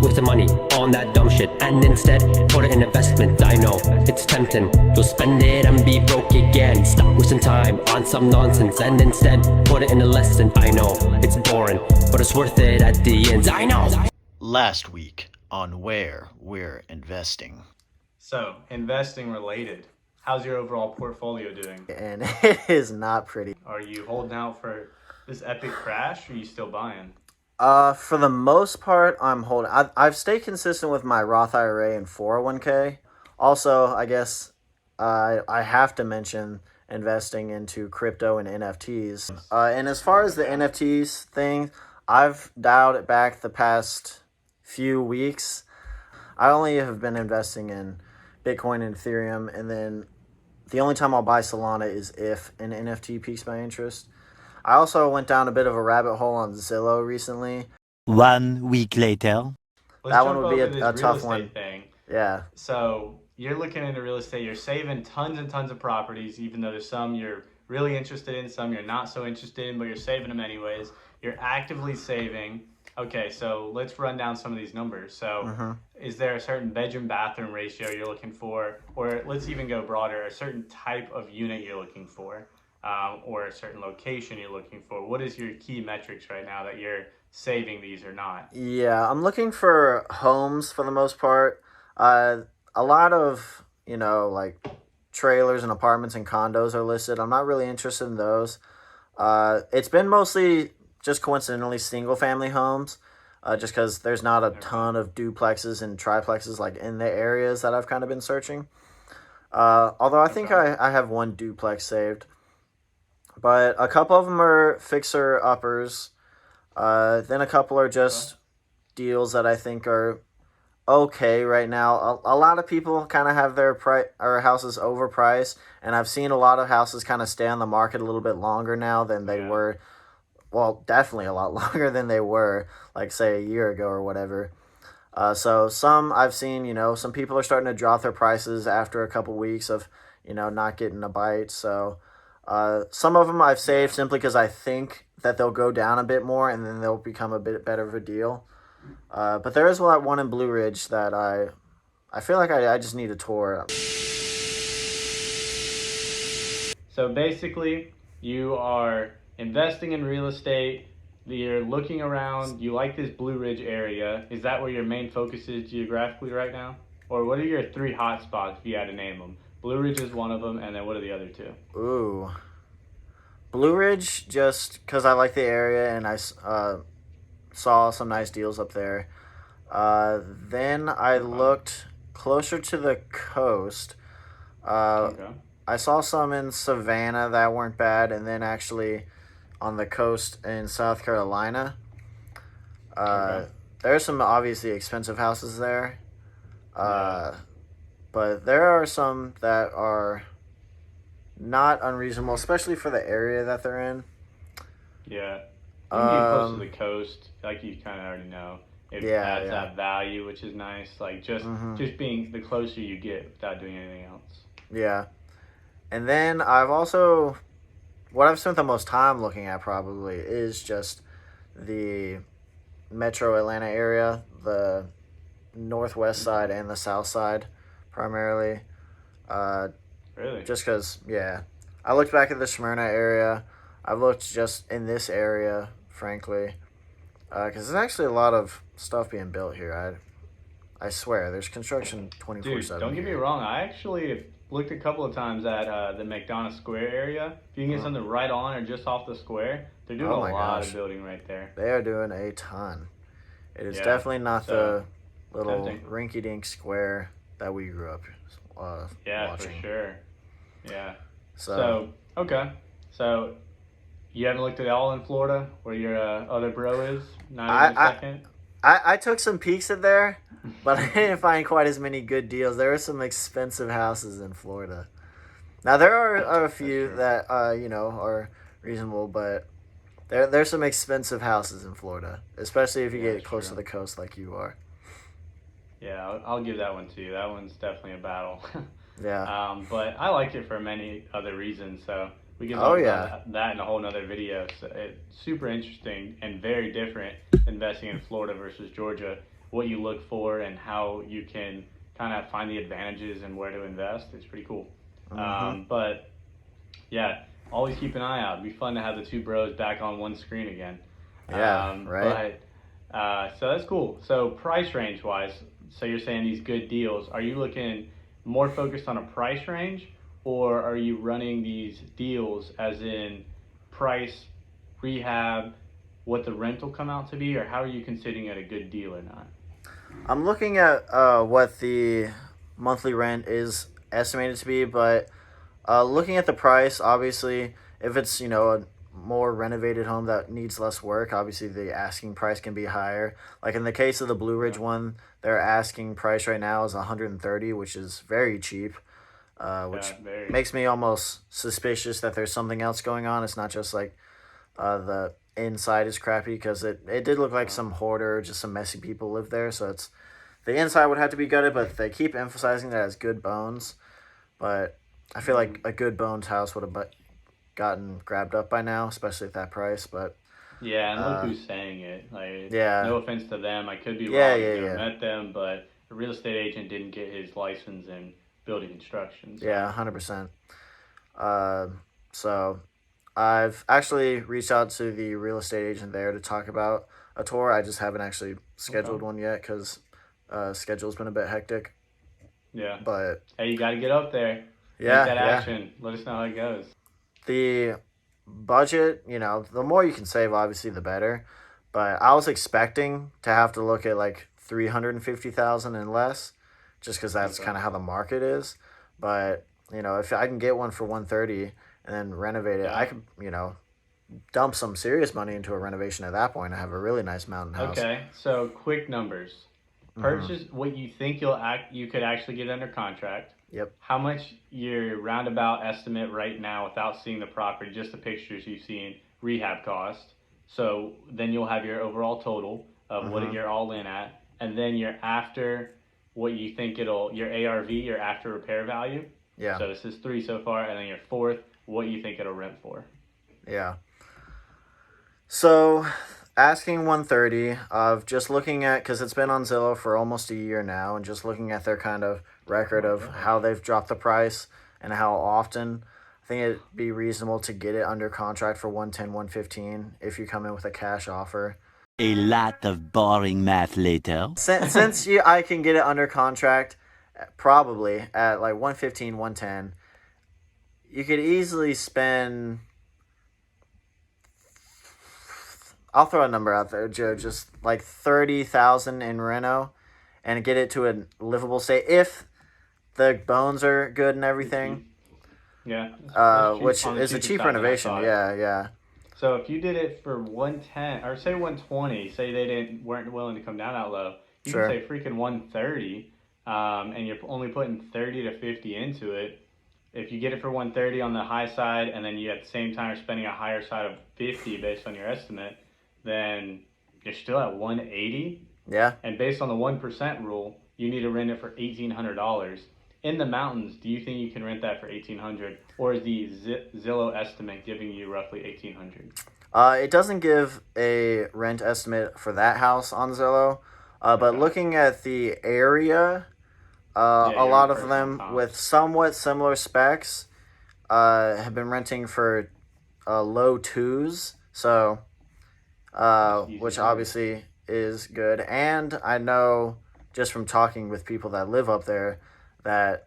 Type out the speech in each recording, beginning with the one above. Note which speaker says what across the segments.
Speaker 1: Stop wasting money on that dumb shit and instead put it in investment. I know it's tempting, you'll spend it and be broke again. Stop wasting time on some nonsense and instead put it in a lesson. I know it's boring, but it's worth it at the end. I know.
Speaker 2: Last week on where we're investing.
Speaker 3: So, investing related, how's your overall portfolio doing?
Speaker 4: And it is not pretty.
Speaker 3: Are you holding out for this epic crash, or are you still buying?
Speaker 4: For the most part, I'm holding. I've stayed consistent with my Roth IRA and 401k. Also, I guess I have to mention investing into crypto and NFTs. And as far as the NFTs thing, I've dialed it back the past few weeks. I only have been investing in Bitcoin and Ethereum, and then the only time I'll buy Solana is if an NFT piques my interest. I also went down a bit of a rabbit hole on Zillow recently.
Speaker 5: 1 week later.
Speaker 4: That one would be a tough one.
Speaker 3: Thing.
Speaker 4: Yeah.
Speaker 3: So you're looking into real estate, you're saving tons and tons of properties, even though there's some you're really interested in, some you're not so interested in, but you're saving them anyways. You're actively saving. Okay, so let's run down some of these numbers. So is there a certain bedroom bathroom ratio you're looking for, or let's even go broader, a certain type of unit you're looking for, or a certain location you're looking for? What is your key metrics right now that you're saving these or not?
Speaker 4: Yeah, I'm looking for homes for the most part. A lot of, like trailers and apartments and condos are listed. I'm not really interested in those. It's been mostly just coincidentally single family homes, just because there's not a ton of duplexes and triplexes like in the areas that I've kind of been searching. Although I think I have one duplex saved, but a couple of them are fixer uppers. Then a couple are just deals that I think are okay right now. A lot of people kind of have their houses overpriced, and I've seen a lot of houses kind of stay on the market a little bit longer now than they were. Well, definitely a lot longer than they were, like, say, a year ago or whatever. So some I've seen, some people are starting to drop their prices after a couple weeks of, not getting a bite. So some of them I've saved simply because I think that they'll go down a bit more and then they'll become a bit better of a deal. But there is one in Blue Ridge that I feel like I just need a tour.
Speaker 3: So basically, you are investing in real estate, you're looking around, you like this Blue Ridge area. Is that where your main focus is geographically right now? Or what are your 3 hot spots if you had to name them? Blue Ridge is one of them, and then what are the other 2?
Speaker 4: Ooh. Blue Ridge, just because I like the area and I saw some nice deals up there. Then I looked closer to the coast. I saw some in Savannah that weren't bad, and then actually on the coast in South Carolina. There are some obviously expensive houses there. But there are some that are not unreasonable, especially for the area that they're in.
Speaker 3: Yeah. Being close to the coast, like you kind of already know, it adds that value, which is nice. Like just being the closer you get without doing anything else.
Speaker 4: Yeah. And then what I've spent the most time looking at probably is just the metro Atlanta area, the northwest side and the south side primarily.
Speaker 3: Really?
Speaker 4: Just because, I looked back at the Smyrna area. I've looked just in this area, frankly, because there's actually a lot of stuff being built here. I swear, there's construction 24/7.
Speaker 3: Dude, don't get me wrong. I actually looked a couple of times at the McDonough Square area. If you can get something right on or just off the square, they're doing a lot of building right there.
Speaker 4: They are doing a ton. It is definitely not the little rinky-dink square that we grew up watching.
Speaker 3: For sure. Yeah. So you haven't looked at all in Florida where your other bro is? Not even a second?
Speaker 4: I took some peeks at there, but I didn't find quite as many good deals. There are some expensive houses in Florida. Now, there are a few that, are reasonable, but there's some expensive houses in Florida, especially if you get close to the coast like you are.
Speaker 3: Yeah, I'll give that one to you. That one's definitely a battle.
Speaker 4: Yeah.
Speaker 3: But I like it for many other reasons, so we can talk about that in a whole nother video. So it's super interesting and very different investing in Florida versus Georgia. what you look for and how you can kind of find the advantages and where to invest. It's pretty cool. But yeah, always keep an eye out. It'd be fun to have the two bros back on one screen again.
Speaker 4: Yeah, right.
Speaker 3: So that's cool. So price range wise, so you're saying these good deals, are you looking more focused on a price range, or are you running these deals as in price, rehab, what the rent will come out to be, or how are you considering it a good deal or not?
Speaker 4: I'm looking at what the monthly rent is estimated to be, but looking at the price, obviously, if it's, a more renovated home that needs less work, obviously the asking price can be higher. Like in the case of the Blue Ridge one, their asking price right now is 130, which is very cheap, which makes me almost suspicious that there's something else going on. It's not just like the inside is crappy, because it did look like some hoarder, just some messy people live there. So it's the inside would have to be gutted, but they keep emphasizing that it has good bones. But I feel like a good bones house would have gotten grabbed up by now, especially at that price. But
Speaker 3: yeah, and look who's saying it. Like,
Speaker 4: yeah,
Speaker 3: no offense to them, I could be wrong.
Speaker 4: Yeah,
Speaker 3: I've
Speaker 4: yeah,
Speaker 3: never
Speaker 4: yeah.
Speaker 3: met them, but a real estate agent didn't get his license in building construction. So.
Speaker 4: Yeah, 100%. So I've actually reached out to the real estate agent there to talk about a tour. I just haven't actually scheduled one yet because schedule's been a bit hectic.
Speaker 3: Yeah.
Speaker 4: But
Speaker 3: hey, you got to get up there.
Speaker 4: Yeah,
Speaker 3: Make that
Speaker 4: yeah.
Speaker 3: action. Let us know how it goes.
Speaker 4: The budget, the more you can save, obviously, the better. But I was expecting to have to look at like 350,000 and less, just because that's kind of how the market is. But if I can get one for 130 and then renovate it, I could dump some serious money into a renovation at that point. I have a really nice mountain house.
Speaker 3: Okay, so quick numbers. Purchase what you think you could actually get under contract.
Speaker 4: Yep.
Speaker 3: How much your roundabout estimate right now without seeing the property, just the pictures you've seen, rehab cost. So then you'll have your overall total of what you're all in at, and then you're after what you think your ARV, your after repair value.
Speaker 4: Yeah.
Speaker 3: So this is 3 so far, and then your fourth, what you think it'll rent for.
Speaker 4: Yeah. So asking 130 of just looking at, because it's been on Zillow for almost a year now, and just looking at their kind of record of how they've dropped the price and how often, I think it'd be reasonable to get it under contract for 110, 115 if you come in with a cash offer.
Speaker 5: A lot of boring math later.
Speaker 4: Since I can get it under contract probably at like 115, 110, you could easily spend, I'll throw a number out there, Joe, just like 30,000 in reno and get it to a livable state if the bones are good and everything.
Speaker 3: Yeah.
Speaker 4: Which is a cheap renovation. Yeah.
Speaker 3: So if you did it for 110 or say 120, say they weren't willing to come down that low, you can say freaking 130, and you're only putting 30 to 50 into it. If you get it for 130 on the high side, and then you at the same time are spending a higher side of 50 based on your estimate, then you're still at 180.
Speaker 4: Yeah.
Speaker 3: And based on the 1% rule, you need to rent it for $1,800. In the mountains, do you think you can rent that for $1,800, or is the Zillow estimate giving you roughly $1,800?
Speaker 4: It doesn't give a rent estimate for that house on Zillow, but looking at the area, a lot of them with somewhat similar specs have been renting for low twos, so which obviously is good. And I know just from talking with people that live up there that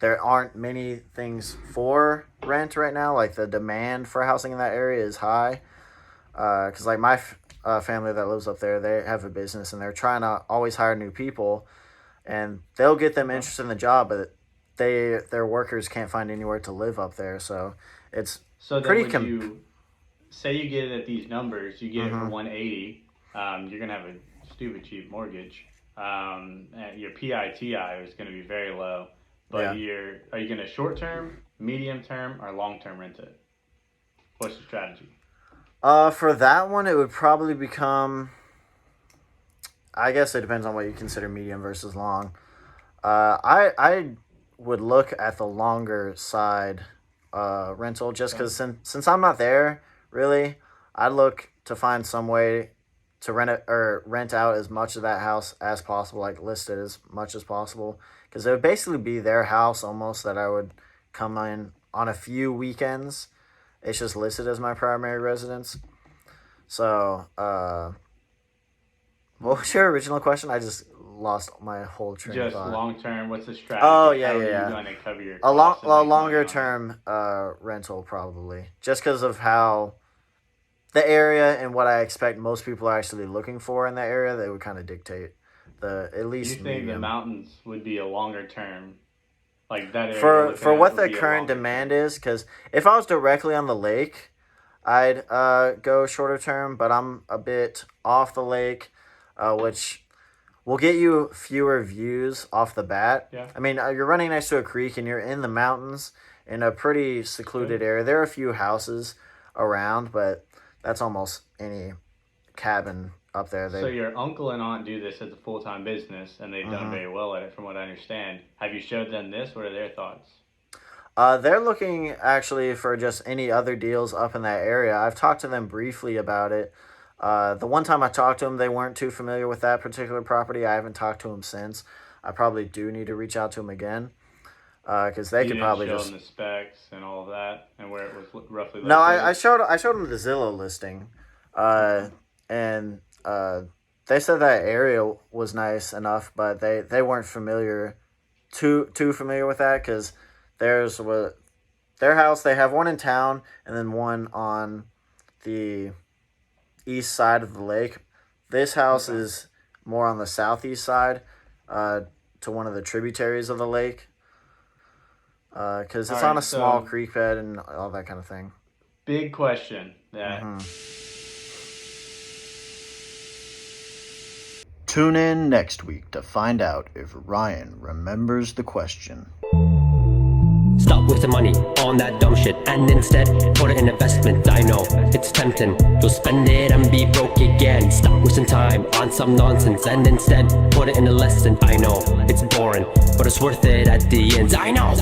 Speaker 4: there aren't many things for rent right now. Like the demand for housing in that area is high. Because like my family that lives up there, they have a business and they're trying to always hire new people, and they'll get them interested in the job, but their workers can't find anywhere to live up there. So it's pretty.
Speaker 3: You say you get it at these numbers, you get it for 180. You're gonna have a stupid cheap mortgage. And your PITI is going to be very low, but are you going to short term, medium term, or long term rent it? What's the strategy?
Speaker 4: For that one, it would probably become, I guess it depends on what you consider medium versus long. I would look at the longer side rental, just because since I'm not there really, I'd look to find some way to rent it or rent out as much of that house as possible, like list it as much as possible, because it would basically be their house almost that I would come in on a few weekends. It's just listed as my primary residence. So, what was your original question? I just lost my whole train of
Speaker 3: Just
Speaker 4: thought.
Speaker 3: long term, what's the strategy?
Speaker 4: Oh, yeah,
Speaker 3: How are
Speaker 4: yeah.
Speaker 3: you going to cover your
Speaker 4: A
Speaker 3: costs and make money
Speaker 4: longer
Speaker 3: on it?
Speaker 4: term rental probably, just because of how the area and what I expect most people are actually looking for in that area. They would kind of dictate the at
Speaker 3: Do
Speaker 4: least
Speaker 3: you think the
Speaker 4: medium.
Speaker 3: mountains would be a longer term, like that area?
Speaker 4: For
Speaker 3: looking at
Speaker 4: what
Speaker 3: would
Speaker 4: the
Speaker 3: be a
Speaker 4: current
Speaker 3: longer
Speaker 4: demand
Speaker 3: term?
Speaker 4: is, because if I was directly on the lake, I'd go shorter term, but I'm a bit off the lake, which will get you fewer views off the bat.
Speaker 3: Yeah.
Speaker 4: I mean, you're running next to a creek and you're in the mountains in a pretty secluded area. There are a few houses around, but that's almost any cabin up there.
Speaker 3: So your uncle and aunt do this as a full-time business, and they've done very well at it, from what I understand. Have you showed them this? What are their thoughts?
Speaker 4: They're looking actually for just any other deals up in that area. I've talked to them briefly about it. The one time I talked to them, they weren't too familiar with that particular property. I haven't talked to them since. I probably do need to reach out to them again, because they
Speaker 3: You
Speaker 4: could
Speaker 3: didn't
Speaker 4: probably
Speaker 3: show
Speaker 4: just.
Speaker 3: them the specs and all of that, and where it was roughly located?
Speaker 4: No, I showed them the Zillow listing, and they said that area was nice enough, but they weren't too familiar with that, because their house, they have one in town and then one on the east side of the lake. This house is more on the southeast side, to one of the tributaries of the lake, because it's on a small creek bed and all that kind of thing.
Speaker 3: Big question that
Speaker 2: Tune in next week to find out if Ryan remembers the question.
Speaker 1: Stop wasting money on that dumb shit and instead put it in investment. I know it's tempting, you'll spend it and be broke again. Stop wasting time on some nonsense and instead put it in a lesson. I know it's boring, but it's worth it at the end. I know.